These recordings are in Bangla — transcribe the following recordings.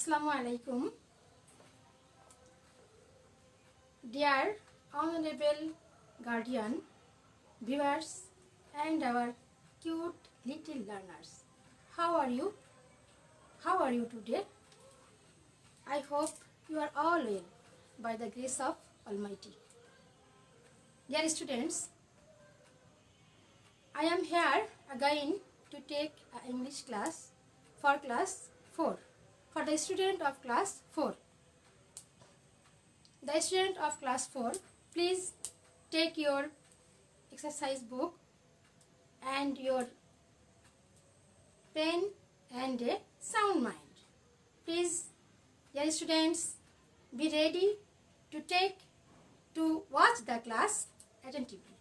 Assalamu alaikum. Dear honorable guardian, viewers and our cute little learners. How are you? How are you today? I hope you are all well by the grace of Almighty. Dear students, I am here again to take an English class for class 4. For the student of class 4. The student of class 4, please take your exercise book and your pen and a sound mind. Please, dear students, be ready to watch the class attentively.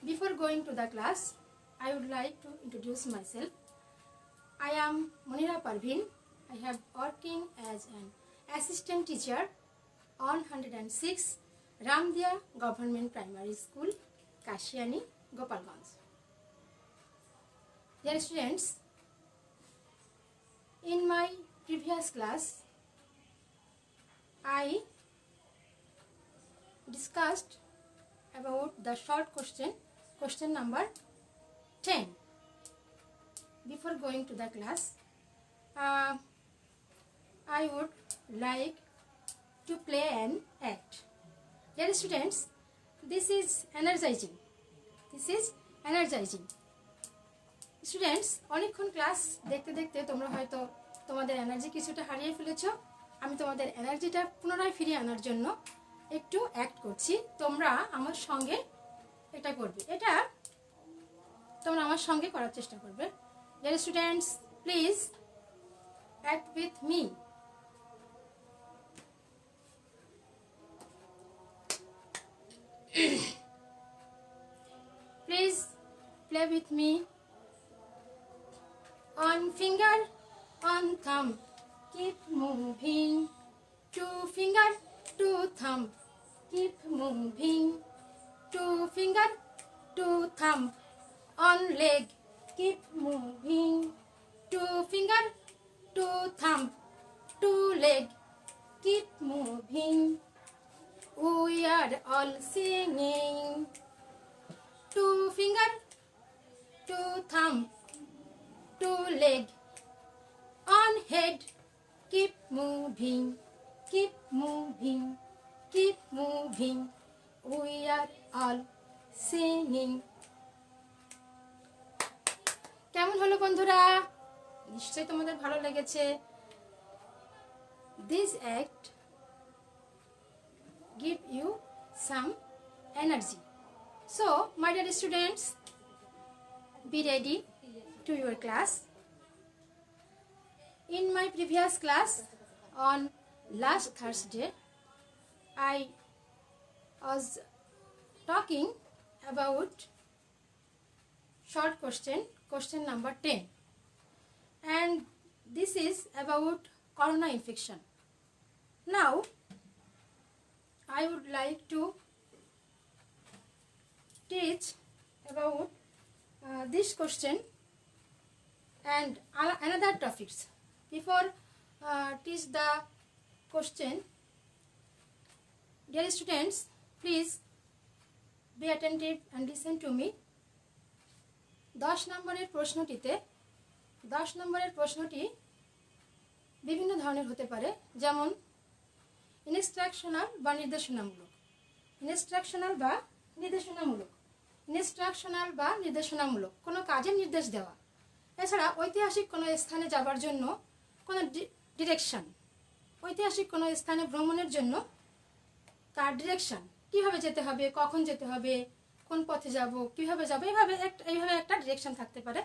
Before going to the class, I would like to introduce myself. I am Munira Parveen. I have working as an assistant teacher on 106 Ramdia Government Primary School, Kashiani, Gopalganj. Dear students, in my previous class, I discussed about the short question number 10. Before going to the class, I would like to play an act. Dear students, this is energizing. Students, অনেকক্ষণ ক্লাস দেখতে দেখতে তোমরা হয়তো তোমাদের এনার্জি কিছুটা হারিয়ে ফেলেছো। আমি তোমাদের এনার্জিটা পুনরায় ফিরিয়ে আনার জন্য একটু অ্যাক্ট করছি। তোমরা আমার সঙ্গে এটা করবে। এটা তোমরা আমার সঙ্গে করার চেষ্টা করবে। Dear students, please act with me. Please play with me. On finger, on thumb, keep moving. 2 finger, 2 thumb, keep moving. 2 finger, 2 thumb, on leg, keep moving. 2 finger, 2 thumb, 2 leg, keep moving. We are all singing. 2 finger, 2 thumb, 2 leg, on head, keep moving, keep moving, keep moving. We are all singing. কেমন হলো বন্ধুরা? নিশ্চয়ই তোমাদের ভালো লেগেছে। This act give you some energy. So, my dear students, be ready to your class. In my previous class on last Thursday, I was talking about short question number 10, and this is about corona infection. Now I would like to teach about this question and another topics. Before teach the question, dear students, please be attentive and listen to me. 10 নম্বরের প্রশ্নটি বিভিন্ন ধরনের হতে পারে, যেমন ইনস্ট্রাকশনাল বা নির্দেশনামূলক কোনো কাজের নির্দেশ দেওয়া। এছাড়া ঐতিহাসিক কোনো স্থানে যাবার জন্য কোনো ডিরেকশন, ঐতিহাসিক কোনো স্থানে ভ্রমণের জন্য তার ডিরেকশন, কিভাবে যেতে হবে, কখন যেতে হবে, কোন পথে যাব, কিভাবে যাব, এইভাবে একটা ডিরেকশন থাকতে পারে।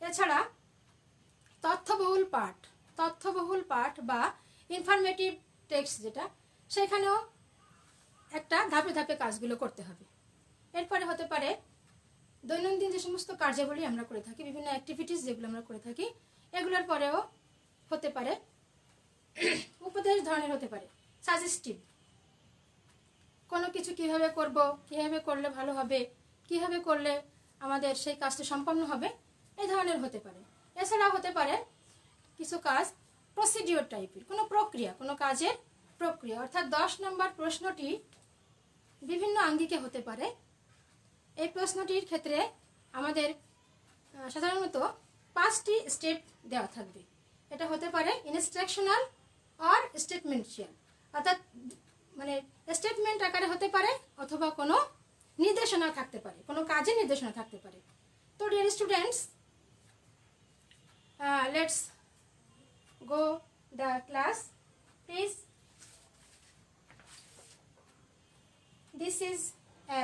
এছাড়া তথ্যবহুল পাঠ বা ইনফরমেটিভ টেক্সট যেটা, সেখানেও একটা ধাপে ধাপে কাজগুলো করতে হবে। এরপরে হতে পারে দৈনন্দিন যে সমস্ত কার্যাবলী আমরা করে থাকি, বিভিন্ন অ্যাক্টিভিটিস যেগুলো আমরা করে থাকি, এগুলোর পরেও হতে পারে উপদেশ ধরনের হতে পারে, সাজেস্টিভ, কোনো কিছু কিভাবে করব, কিভাবে করলে ভালো হবে, কিভাবে করলে আমাদের সেই কাজটা সম্পন্ন হবে, এই ধরনের হতে পারে। এছাড়াও হতে পারে কিছু কাজ প্রসিডিওর টাইপের, কোনো প্রক্রিয়া, কোনো কাজের প্রক্রিয়া। অর্থাৎ 10 নম্বর প্রশ্নটি বিভিন্ন আঙ্গিকে হতে পারে। এই প্রশ্নটির ক্ষেত্রে আমাদের সাধারণত 5টি স্টেপ দেওয়া থাকবে। এটা হতে পারে ইনস্ট্রাকশনাল আর স্টেটমেন্টিয়াল, অর্থাৎ মানে স্টেটমেন্ট আকারে হতে পারে অথবা কোনো নির্দেশনা থাকতে পারে, কোনো কাজের নির্দেশনা থাকতে পারে। তো dear students, let's go the class, please. This is a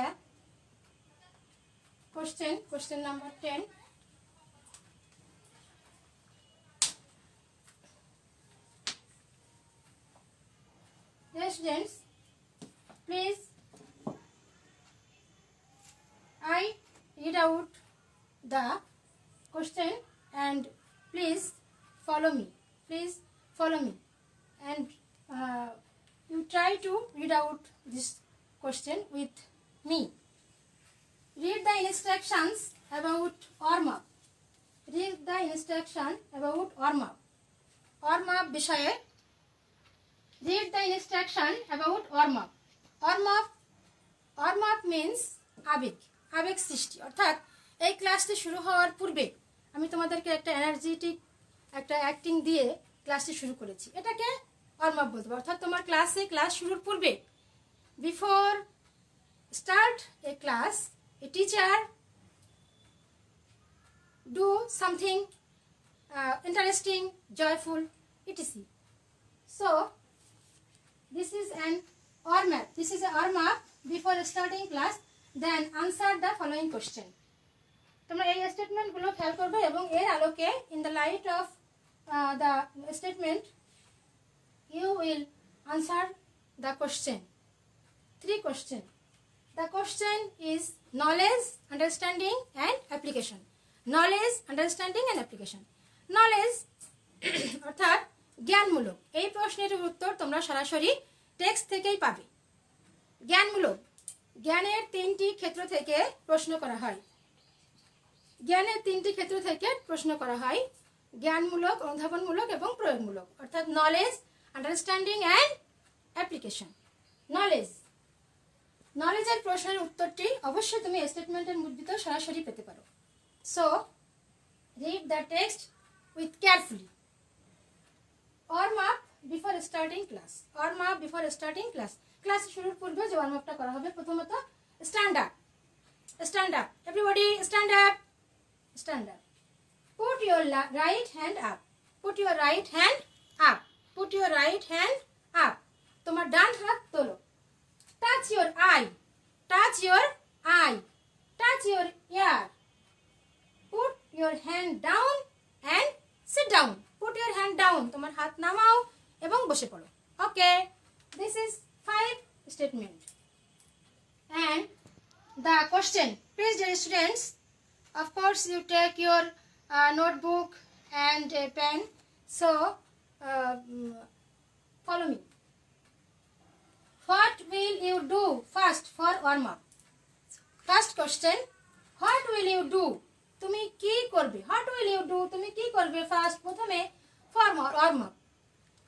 question number 10. Dear students, please, I read out the question and please follow me. Please follow me, and you try to read out this question with me. Read the instructions about warm-up. Read the instruction about warm-up. Warm-up বিষয়ে read the instruction about warm-up. Warm-up means আবেগ সৃষ্টি। অর্থাৎ এই ক্লাসটি শুরু হওয়ার পূর্বে আমি তোমাদেরকে একটা এনার্জেটিক একটা অ্যাক্টিং দিয়ে ক্লাসটি শুরু করেছি, এটাকে ওয়ার্ম আপ বলতে হবে। অর্থাৎ তোমার ক্লাস শুরুর পূর্বে, before start a class, a teacher do something interesting, joyful, ETC. So this is an warm up, this is a warm up before starting class. Then answer the following question. তোমরা এই স্টেটমেন্টগুলো খেয়াল করবে এবং এর আলোকে in the light of the statement you will answer the question. 3 questions. The question is knowledge, understanding and application. Knowledge, understanding and application. Knowledge অর্থাৎ জ্ঞানমূলক। এই প্রশ্নের উত্তর তোমরা সরাসরি টেক্সট থেকেই পাবে। জ্ঞানমূলক, জ্ঞানের 3টি ক্ষেত্র থেকে প্রশ্ন করা হয়। জ্ঞানের 3টি ক্ষেত্র থেকে প্রশ্ন করা হয়, জ্ঞানমূলক, অনুধাবনমূলক এবং প্রয়োগমূলক। অর্থাৎ নলেজ, আন্ডারস্ট্যান্ডিং অ্যান্ড অ্যাপ্লিকেশন। নলেজের প্রশ্নের উত্তরটি অবশ্যই তুমি স্টেটমেন্টের ভিতর সরাসরি পেতে পারো। So read the text with carefully. Worm up before starting class. Worm up before starting class, class শুরুর পূর্বে যে ওয়ার্ম আপটা করা হবে, প্রথমত stand up. Stand up, everybody stand up. Stand up. Put your right hand up. Put your right hand up. Put your right hand up. তোমার ডান হাত তোলো। Touch your eye. Touch your eye. Touch your ear. Put your hand down and sit down. Put your hand down. তোমার হাত নামাও এবং বসে পড়ো। Okay. This is 5 statement. And the question. Please, dear students, of course you take your notebook and a pen. So follow me. What will you do first for warm up? First question, what will you do? তুমি কি করবে? What will you do? তুমি কি করবে ফার্স্ট প্রথমে for warm up?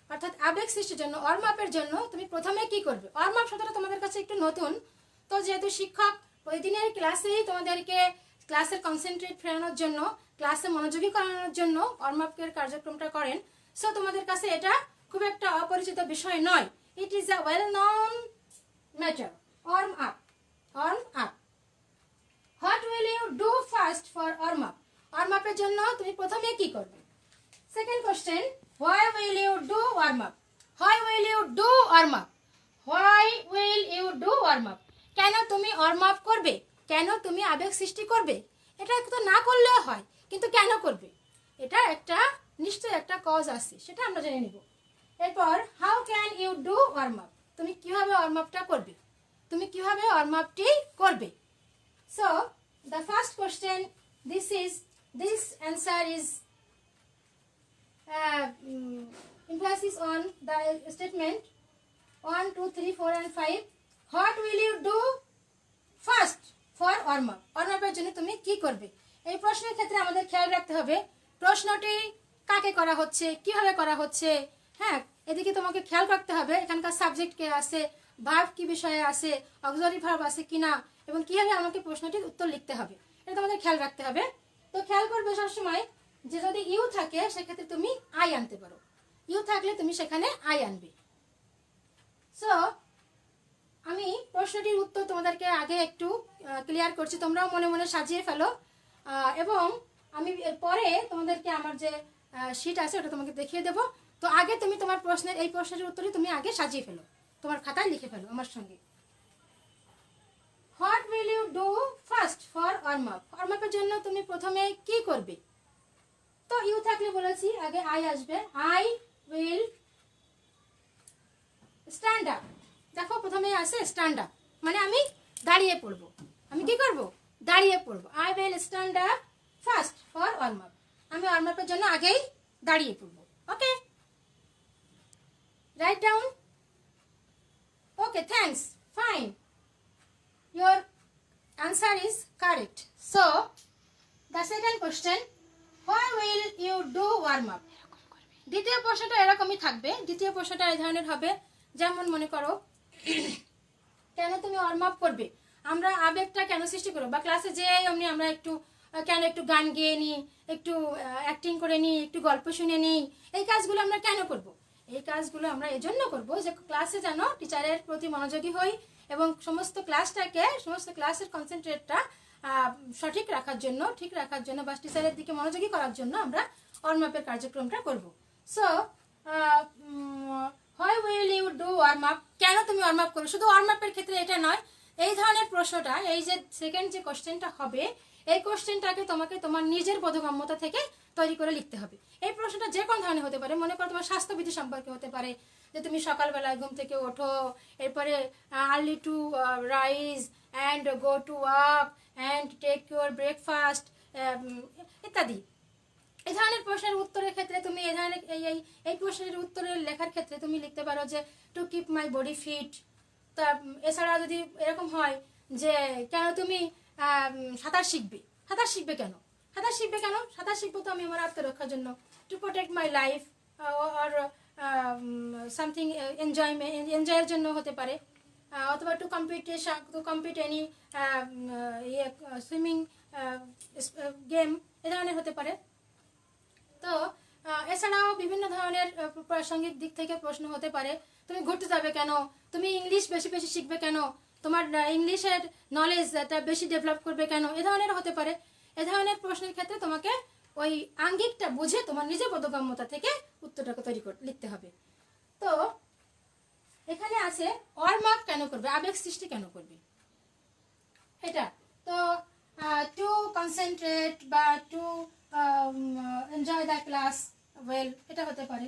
অর্থাৎ আবেগ সৃষ্টির জন্য, ওয়ার্ম আপের জন্য তুমি প্রথমে কি করবে? ওয়ার্ম আপ শব্দটা তোমাদের কাছে একটু নতুন, তো যেহেতু শিক্ষক প্রতিদিনের ক্লাসেই তোমাদেরকে ক্লাসের কনসেন্ট্রেট ফেরানোর জন্য, ক্লাসে মনোযোগী করানোর জন্য ওয়ার্ম আপের কার্যক্রমটা করেন। সো তোমাদের কাছে এটা খুব একটা অপরিচিত বিষয় নয়। It is a well known matter. Warm up, warm up. What will you do first for warm up? Warm আপের জন্য তুমি প্রথমে কি করবে? Second question, why will you do warm up? Why will you do warm up? Why will you do warm up? কেন তুমি ওয়ার্ম আপ করবে? কেন তুমি আবেগ সৃষ্টি করবে? এটা তো না করলেও হয়, কিন্তু কেন করবে? এটা একটা নিশ্চয় একটা কজ আছে, সেটা আমরা জেনে নিব। এরপর how can you do warm up? তুমি কিভাবে ওয়ার্ম আপটা করবে? তুমি কিভাবে ওয়ার্ম আপটি করবে? So the first question, this answer is emphasis on the statement 1, 2, 3, 4 and 5. What will you do first for warm up? warm up এর জন্য তুমি কি করবে? এই প্রশ্নের ক্ষেত্রে আমাদের খেয়াল রাখতে হবে প্রশ্নটি কাকে করা হচ্ছে, কিভাবে করা হচ্ছে। হ্যাঁ, এদিকে তোমাকে খেয়াল রাখতে হবে এখানকার সাবজেক্ট কে আছে, ভার্ব কি বিষয়ে আছে, অক্সিলারি ভার্ব আছে কিনা, এবং কিভাবে আমাকে প্রশ্নটির উত্তর লিখতে হবে, এটা তোমাদের খেয়াল রাখতে হবে। তো খেয়াল করবে সবসময় যে যদি ইউ থাকে সেক্ষেত্রে তুমি আই আনতে পারো, ইউ থাকলে তুমি সেখানে আই আনবে। সো আমি প্রশ্নটির উত্তর তোমাদেরকে আগে একটু ক্লিয়ার করছি, তোমরাও মনে মনে সাজিয়ে ফেলো, এবং আমি পরে তোমাদেরকে আমার যে শিট আছে ওটা তোমাকে দেখিয়ে দেবো। তো আগে তুমি তোমার প্রশ্নের এই প্রশ্নের উত্তরই তুমি আগে সাজিয়ে ফেলো, তোমার খাতায় লিখে ফেলো আমার সঙ্গে। What will you do first for warm up, warm আপের জন্য তুমি প্রথমে কি করবে? তো ইউ থাকলে বলেছি আগে আই আসবে, আই উইল স্ট্যান্ড আপ। দেখো প্রথমে আসে স্ট্যান্ড আপ, মানে আমি দাঁড়িয়ে পড়বো। আমি কি করব? দাঁড়িয়ে পড়বো। I will stand up first for warm up, আমি ওয়ার্ম আপের জন্য আগেই দাঁড়িয়ে পড়বো। Okay, write down. Okay, thanks, fine, your answer is correct. So the second question, why will you do warm up? দ্বিতীয় প্রশ্নটা এরকমই থাকবে, দ্বিতীয় প্রশ্নটা এই ধরনের হবে, যেমন মনে করো কেন তুমি ওয়ার্ম আপ করবে, আমরা আবেগটা কেন সৃষ্টি করবো, বা ক্লাসে যে অমনি আমরা একটু কেন একটু গান গেয়ে নিই, একটু অ্যাক্টিং করে নিই, একটু গল্প শুনে নিই, এই কাজগুলো আমরা কেন করব? এই কাজগুলো আমরা এজন্য করব যে ক্লাসে যেন টিচারের প্রতি মনোযোগী হই এবং সমস্ত ক্লাসের কনসেন্ট্রেটটা সঠিক রাখার জন্য, ঠিক রাখার জন্য বা টিচারের দিকে মনোযোগী করার জন্য আমরা ওয়ার্ম আপের কার্যক্রমটা করব। So why will you do warm up, কেন তুমি ওয়ার্ম আপ করো? শুধু ওয়ার্ম আপের ক্ষেত্রে এটা নয়, এই ধরনের প্রশ্নটা, এই যে সেকেন্ড যে কোশ্চেনটা হবে, এই কোশ্চেনটাকে তোমাকে তোমার নিজের বোধগম্যতা থেকে তৈরি করে লিখতে হবে। এই প্রশ্নটা যে কোনো ধরনের হতে পারে, মনে করো তোমার স্বাস্থ্যবিধি সম্পর্কে হতে পারে, যে তুমি সকালবেলায় ঘুম থেকে ওঠো, এরপরে early to rise and go to work and take your breakfast ইত্যাদি। এই ধরনের প্রশ্নের উত্তরের ক্ষেত্রে তুমি এই ধরনের এই প্রশ্নের উত্তরের লেখার ক্ষেত্রে তুমি লিখতে পারো যে to keep my body fit. তা এছাড়া যদি এরকম হয় যে কেন তুমি সাঁতার শিখবে, সাঁতার শিখবে কেন? সাঁতার শিখবো তো আমি আমার আত্মরক্ষার জন্য, টু প্রোটেক্ট মাই লাইফ, আর সামথিং এনজয়ের জন্য হতে পারে, অথবা to compete any swimming game, এ ধরনের হতে পারে। তো এছাড়াও বিভিন্ন ধরনের প্রাসঙ্গিক দিক থেকে প্রশ্ন হতে পারে, তুমি ঘুরতে যাবে কেন, তুমি ইংলিশ বেশি বেশি শিখবে কেন, তোমার ইংলিশের নলেজটা বেশি ডেভেলপ করবে কেন, এ ধরনের হতে পারে। এ ধরনের প্রশ্নের ক্ষেত্রে তোমাকে ওই আঙ্গিকটা বুঝে তোমার নিজের বোধগম্যতা থেকে উত্তরটাকে লিখতে হবে। তো এখানে আছে ওয়ার্ম আপ কেন করবে, আবেগ সৃষ্টি কেন করবে এটা। তো টু কনসেন্ট্রেট বা to enjoy the class well, এটা হতে পারে।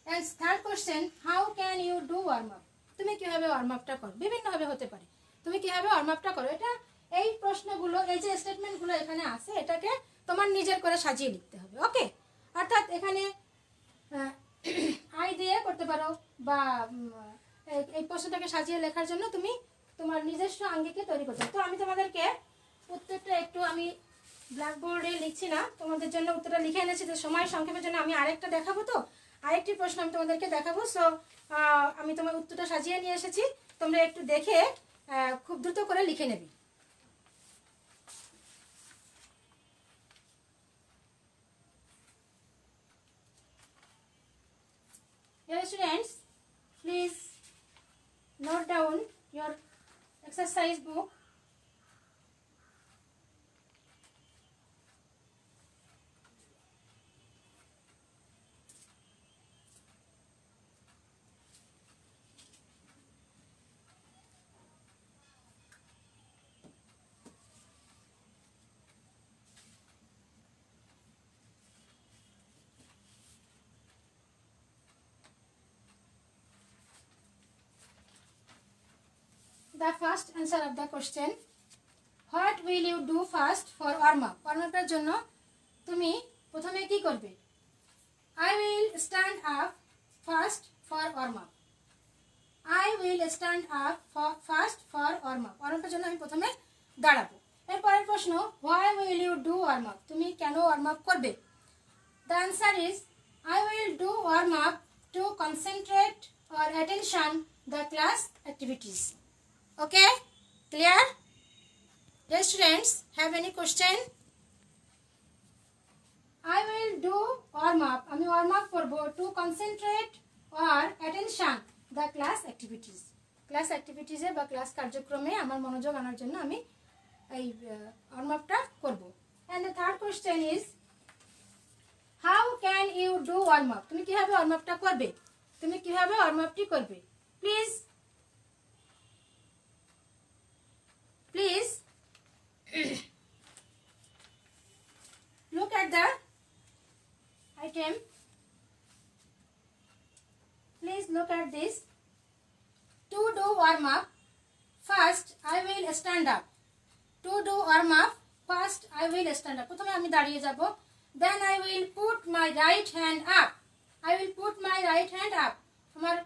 And third question, how can you do warm up, তুমি কিভাবে ওয়ার্ম আপটা করো, বিভিন্নভাবে হতে পারে, তুমি কিভাবে ওয়ার্ম আপটা করো। এটা এই প্রশ্নগুলো, এই যে স্টেটমেন্টগুলো এখানে আছে, এটাকে তোমার নিজের করে সাজিয়ে লিখতে হবে। ওকে, অর্থাৎ এখানে আই দিয়ে করতে পারো, বা এই প্রশ্নটাকে সাজিয়ে লেখার জন্য তুমি তোমার নিজস্ব আঙ্গিকে তৈরি করতে। তো আমি তোমাদেরকে উত্তরটা একটু, আমি ব্ল্যাকবোর্ডে লিখছি না, তোমাদের জন্য উত্তরটা লিখে এনেছি, তো সময় সংক্ষেপের জন্য আমি আরেকটা দেখাবো, তো আরেকটি প্রশ্ন আমি তোমাদেরকে দেখাবো। সো আমি তোমার উত্তরটা সাজিয়ে নিয়ে এসেছি, তোমরা একটু দেখে খুব দ্রুত করে লিখে নেবে। Students, please note down your exercise book. The first answer of the question, what will you do first for warm up? warm up এর জন্য তুমি প্রথমে কি করবে? I will stand up first for warm up. I will stand up first for warm up. warm up এর জন্য আমি প্রথমে দাঁড়াবো। এরপরের প্রশ্ন, why will you do warm up? তুমি কেন warm up করবে? The answer is I will do warm up to concentrate or attention the class activities. Okay, clear? Dear students, have any question? I will do warm up. আমি warm up করব to concentrate or attention the class activities. Class অ্যাক্টিভিটিসে বা ক্লাস কার্যক্রমে আমার মনোযোগ আনার জন্য আমি এই warm upটা করব. And the third question is, how can you do warm up? তুমি কিভাবে warm upটা করবে? তুমি কিভাবে warm upটি করবে? Please look at the item. Please look at this. To do warm up, first I will stand up. To do warm up, first I will stand up. প্রথমে আমি দাঁড়িয়ে যাব. Then I will put my right hand up. I will put my right hand up. আমার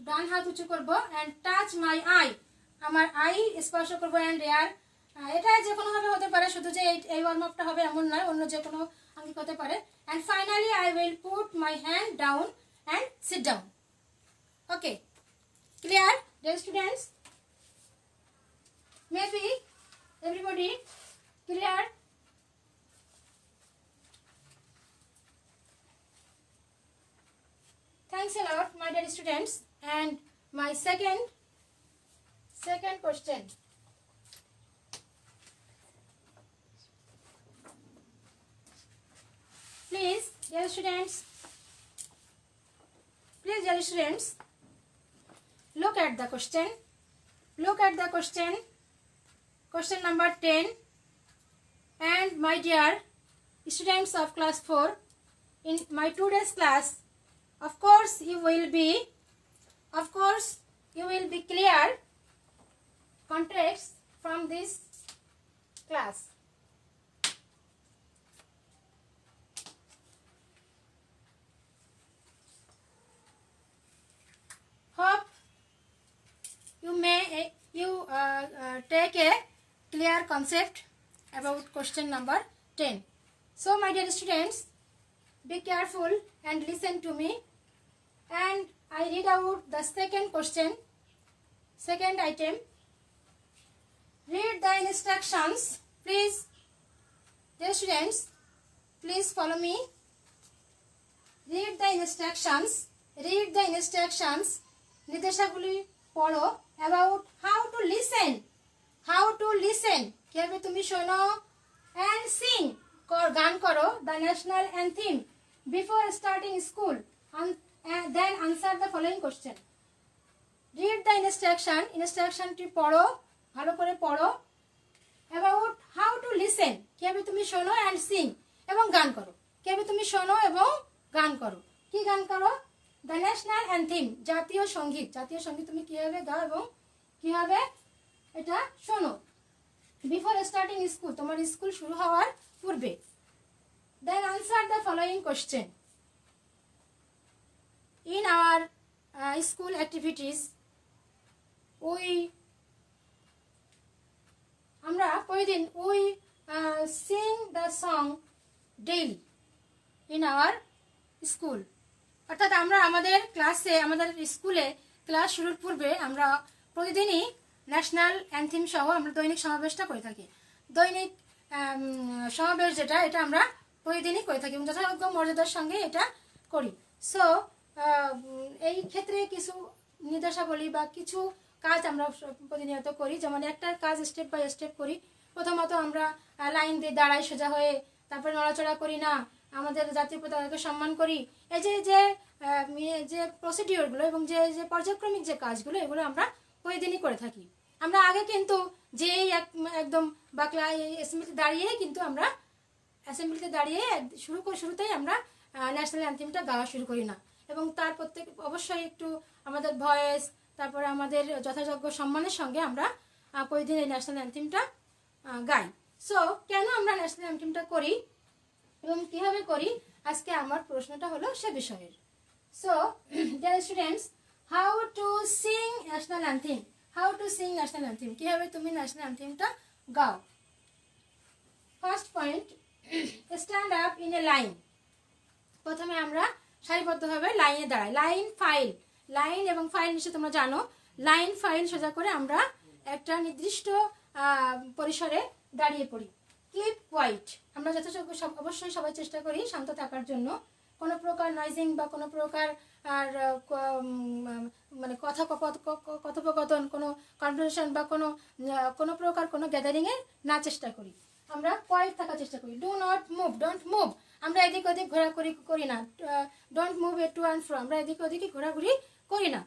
ডান হাত উঁচু করব and touch my eye. আমার আই স্পর্শ করব and ear. এটা যে কোনো ভাবে হতে পারে, শুধু যে এই ওয়ার্ম আপটা হবে এমন নয়, অন্য যে কোনো আঙ্গিক হতে পারে. And finally I will put my hand down and sit down. Okay, clear, dear students? Maybe everybody clear? Thanks a lot, my dear students. And my second question. Please, dear students, look at the question. Look at the question. Question number 10. And my dear students of class 4, in my today's class, of course you will be clear context from this class. Hope you take a clear concept about question number 10. So my dear students, be careful and listen to me, and I read out the second question, second item. Read the instructions. Please, dear students, please follow me. Read the instructions. নির্দেশাবলী পড়ো about how to listen. কিভাবে তুমি শোনো and sing, গান করো the national anthem before starting school, and then answer the following question. Read the instructionটি পড়ো, ভালো করে পড়ো about how to listen, কিভাবে তুমি শোনো and sing, এবং গান করো. কিভাবে তুমি শোনো এবং গান করো. কি গান করো? দ্য ন্যাশনাল অ্যান্থেম, জাতীয় সঙ্গীত তুমি কিভাবে গাও এবং কিভাবে এটা শোনো বিফোর স্টার্টিং স্কুল, তোমার স্কুল শুরু হওয়ার পূর্বে. Then answer the following question. In our school activities আমরা প্রতিদিন sing the song daily in our school. অর্থাৎ আমরা আমাদের স্কুলে ক্লাস শুরুর পূর্বে আমরা প্রতিদিনই ন্যাশনাল অ্যান্থেম সহ আমরা দৈনিক সমাবেশটা করে থাকি. দৈনিক সমাবেশ যেটা, এটা আমরা প্রতিদিনই করে থাকি এবং যথাযোগ্য মর্যাদার সঙ্গে এটা করি. সো এই ক্ষেত্রে কিছু নির্দেশাবলী বা কিছু কাজ আমরা প্রতিনিয়ত করি. যেমন একটা কাজ স্টেপ বাই স্টেপ করি. প্রথমত আমরা লাইন দিয়ে দাঁড়াই সোজা হয়ে, তারপরে নড়াচড়া করি না, আমাদের জাতীয় পতাকাকে সম্মান করি. এই যে প্রসিডিওরগুলো এবং যে পর্যায়ক্রমিক যে কাজগুলো, এগুলো আমরা প্রতিদিনই করে থাকি. আমরা আগে কিন্তু যেই একদম বাকলা অ্যাসেম্বলিতে দাঁড়িয়ে কিন্তু আমরা শুরুতেই আমরা ন্যাশনাল অ্যান্থেমটা গাওয়া শুরু করি না, এবং তার অবশ্যই একটু আমাদের ভয়েস, তারপরে আমাদের যথাযোগ্য সম্মানের সঙ্গে আমরা প্রতিদিন এই ন্যাশনাল অ্যান্থেমটা গাই. সো কেন আমরা ন্যাশনাল অ্যান্থেমটা করি এবং কিভাবে করি, আজকে আমার প্রশ্নটা হলো সে বিষয়ের. So dear students, how to Singh national anthem. কিভাবে তুমি ন্যাশনাল অ্যান্থেমটা গাও. First point, stand up in a line. প্রথমে আমরা সারিবদ্ধভাবে লাইনে দাঁড়াই। লাইন এবং ফাইল নিশ্চয়ই তোমরা জানো। লাইন ফাইল সোজা করে আমরা একটা নির্দিষ্ট পরিসরে দাঁড়িয়ে পড়ি। কিপ কোয়াইট, আমরা যথাযোগ্য অবশ্যই সবাই চেষ্টা করি শান্ত থাকার জন্য। কোনো প্রকার নয়েজিং বা কোনো প্রকার আর মানে কথোপকথন, কোনো কনভারসেশন বা কোনো প্রকার কোনো গ্যাদারিংয়ে না চেষ্টা করি। আমরা কোয়াইট থাকার চেষ্টা করি। ডোন্ট মুভ, আমরা এদিক ওদিক ঘোরাঘুরি করি না। Don't move to and fro, আমরা এদিক ওদিকে ঘোরাঘুরি করি না।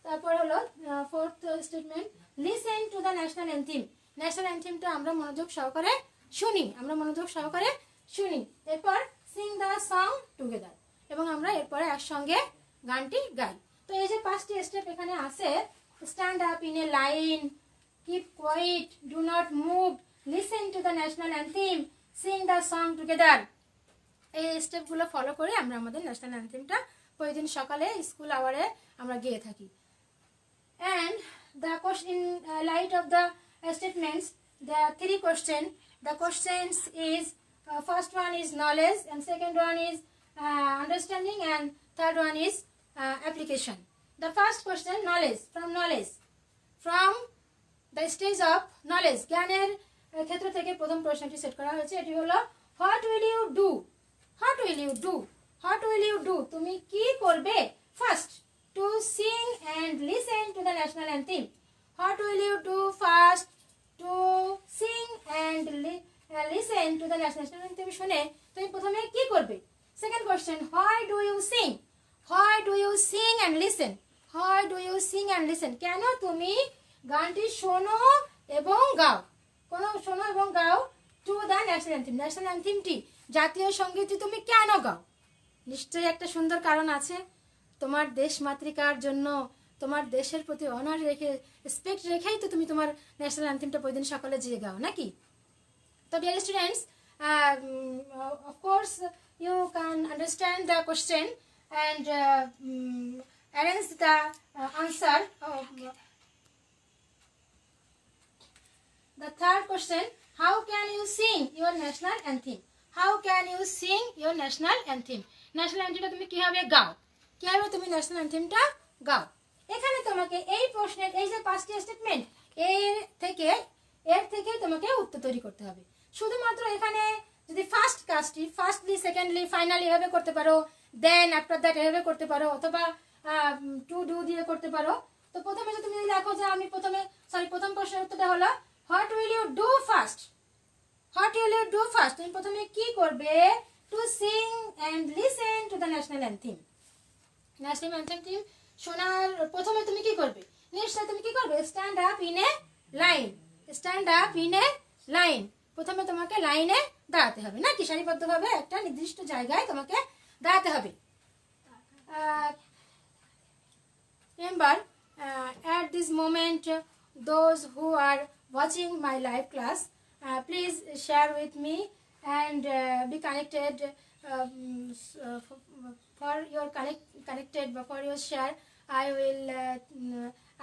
তারপর হলো fourth statement, listen to the national anthem. National অ্যান্থেমটা আমরা মনোযোগ সহকারে শুনি। এরপর সিং দ্য সং টুগেদার, এবং আমরা এরপরে একসঙ্গে গানটি গাই। তো এই যে 5টি স্টেপ এখানে আছে, stand up in a line, keep quiet, do not move, listen to the national anthem, Singh the song together, এই স্টেপগুলো ফলো করে আমরা আমাদের ন্যাশনাল অ্যান্থেমটা প্রতিদিন সকালে স্কুল আওয়ারে আমরা গেয়ে থাকি। And the question, in light of the statements, the 3 questions. The questions is first one is knowledge, and second one is understanding, and third one is application. The first question, knowledge. From the stage of knowledge, জ্ঞানের ক্ষেত্র থেকে প্রথম প্রশ্নটি সেট করা হয়েছে। এটি হলো what will you do, তুমি কি করবে? First, to sing and listen to the national anthem. What will you do first? To sing and listen to the national anthem শুনে তুমি প্রথমে কি করবে? Second question, why do you sing and listen? কেন তুমি গানটি শোনো এবং গাও? to the national anthem. National অ্যান্থেমটি, জাতীয় সঙ্গীতটি তুমি কেন গাও? নিশ্চয়ই একটা সুন্দর কারণ আছে। তোমার দেশ মাতৃকার জন্য, তোমার দেশের প্রতি অনার রেখে, রেসপেক্ট রেখেই তো তুমি তোমার ন্যাশনাল অ্যান্থেমটা প্রতিদিন সকালে যে গাও, নাকি? তো dear students, of course you can understand the question and arrange the answer. The third question, how can you sing your national anthem? National অ্যান্থেমটা তুমি কিভাবে গাও? তুমি ন্যাশনাল অ্যান্থেমটা গাও? এখানে তোমাকে এই প্রশ্নের এই যে 5টি স্টেটমেন্ট, এর থেকে তোমাকে উত্তর তৈরি করতে হবে। শুধুমাত্র এখানে যদি ফার্স্ট কাজটি ফার্স্টলি, সেকেন্ডলি, ফাইনালি এভাবে করতে পারো, দেন আফটার দ্যাট এভাবে করতে পারো, অথবা টু ডু দিয়ে করতে পারো। তো প্রথমে যদি তুমি দেখো যে আমি প্রথম প্রশ্নের উত্তরটা হলো what will you do first, তুমি প্রথমে কি করবে? To sing and listen to the national anthem. National anthem শোনার প্রথমে তুমি কি করবে? নিশ্চয় তুমি কি করবে? Stand up in a line. প্রথমে তোমাকে লাইনে দাঁড়াতে হবে, নাকি? সারিবদ্ধভাবে একটা নির্দিষ্ট জায়গায় তোমাকে দাঁড়াতে হবে। Remember, at this moment, those who are watching my live class, please share with me and be connected. For your for your share,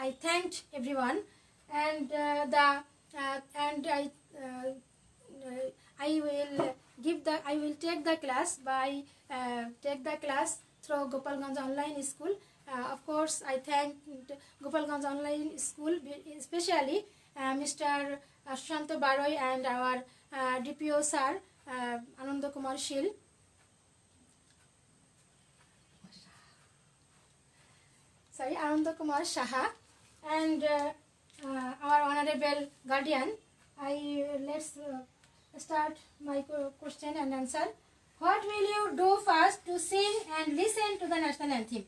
I thanked everyone, and I will take the class through Gopalganj Online School. Of course, I thank Gopalganj Online School, especially Mr. Shanto Baroy and our DPO sir, Ananda Kumar Shil. Ananda Kumar Shaha, and our honorable guardian. Let's start my question and answer. What will you do first to sing and listen to the national anthem?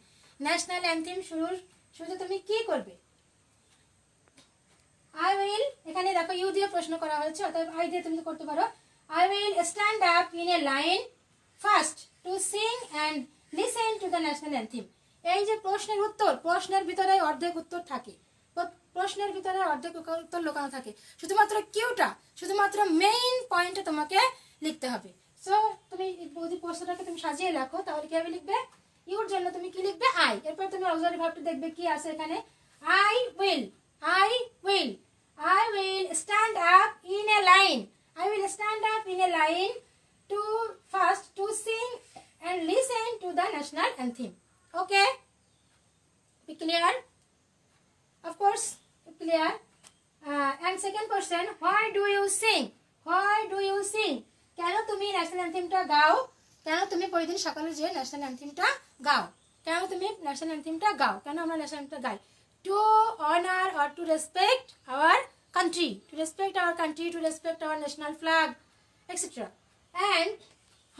National anthem শুরু তুমি কি করবে? I will, এখানে দেখো ইউ দিয়ে প্রশ্ন করা হয়েছে, অতএব আই দিয়ে তুমি করতে পারো। I will stand up in a line first to sing and listen to the national anthem. এই যে প্রশ্নের ভিতরে অর্ধেক উত্তর থাকে, প্রশ্নের ভিতরে অর্ধেক উত্তর লুকানো থাকে। শুধুমাত্র মেইন পয়েন্টে তোমাকে লিখতে হবে। সো তুমি যদি প্রশ্নটাকে তুমি সাজিয়ে লেখো, তাহলে কিভাবে লিখবে? ইউর জন্য তুমি কি লিখবে? আই। এরপর তুমি অক্সিলারি ভার্বটা দেখবে কি আছে এখানে। I will stand up in a line to sing and listen to the national anthem. Okay? Be clear? Of course, clear. And second question, why do you sing? Why do you sing? কেন তুমি ন্যাশনাল অ্যানথেমটা গাও? কেন তুমি প্রতিদিন সকালে যে ন্যাশনাল অ্যানথেমটা গাও? কেন তুমি ন্যাশনাল অ্যানথেমটা গাও? কেন আমরা ন্যাশনাল অ্যানথেমটা গাই? To honor or to respect our country, to respect our country, to respect our national flag, etc. And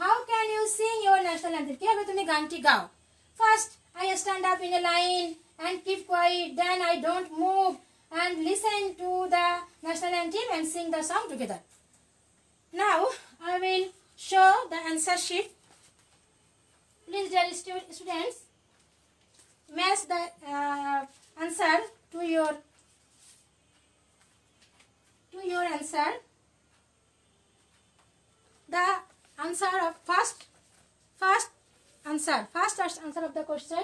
how can you sing your national anthem? কিভাবে তুমি গানটি গাও? First, I stand up in a line and keep quiet. Then I don't move and listen to the national anthem and sing the song together. Now, I will show the answer sheet. Please, dear students, match the answer to your answer. The answer of first answer of the question.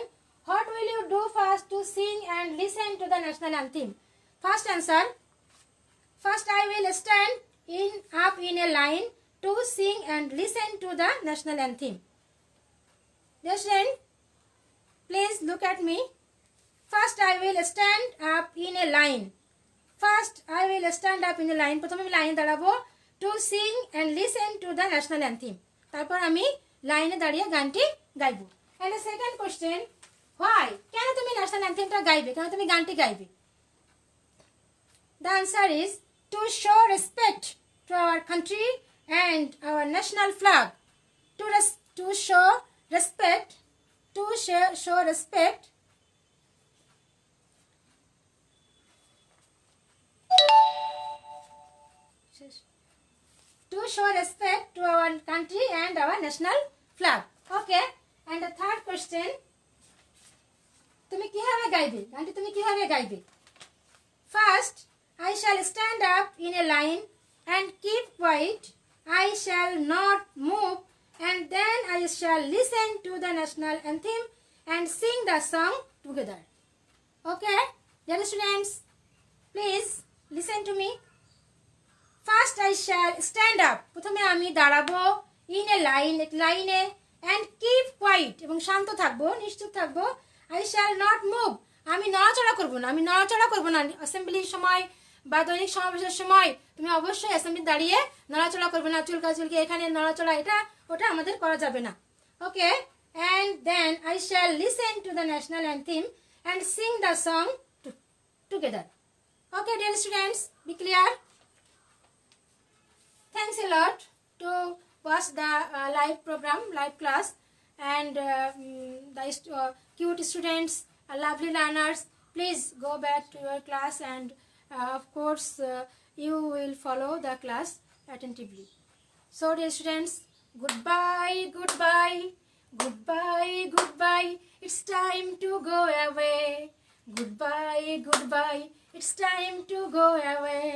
What will you do first to sing and listen to the national anthem? First answer. First, I will stand up in a line to sing and listen to the national anthem. Dear student, please look at me. First, I will stand up in a line. First, I will stand up in a line. প্রথমে আমি লাইনে দাঁড়াবো to sing and listen to the national anthem. তারপর আমি লাইনে দাঁড়িয়ে গানটি গাইবো. And the second question, why? কেন তুমি ন্যাশনাল অ্যানথেমটা গাইবে? কেন তুমি গানটি গাইবে? The answer is to show respect to our country and our national flag. To show respect. To show respect to our country and our national flag. Okay. And the third question, তুমি কিভাবে গাইবে? গানটি তুমি কিভাবে গাইবে? First, I shall stand up in a line and keep quiet. I shall not move, and then I shall listen to the national anthem and sing the song together. Okay, dear students, please listen to me. First, I shall stand up. প্রথমে আমি দাঁড়াবো in a line and keep quiet এবং শান্ত থাকবো, নিশ্চুপ থাকবো. I shall not move. আমি নড়াচড়া করব না অ্যাসেম্বলির সময় বা দৈনিক সমাবেশের সময় তুমি অবশ্যই অ্যাসেম্বলি দাঁড়িয়ে নড়াচড়া করবে না, চুলকি এখানে নড়াচড়া ওটা আমাদের করা যাবে না. ওকে, and then I shall listen to the national anthem and sing the song together. Okay, dear students, be clear? Thanks a lot to watch the live class, and the cute students, lovely learners, please go back to your class, and of course you will follow the class attentively. So dear students, goodbye. It's time to go away. Goodbye. It's time to go away.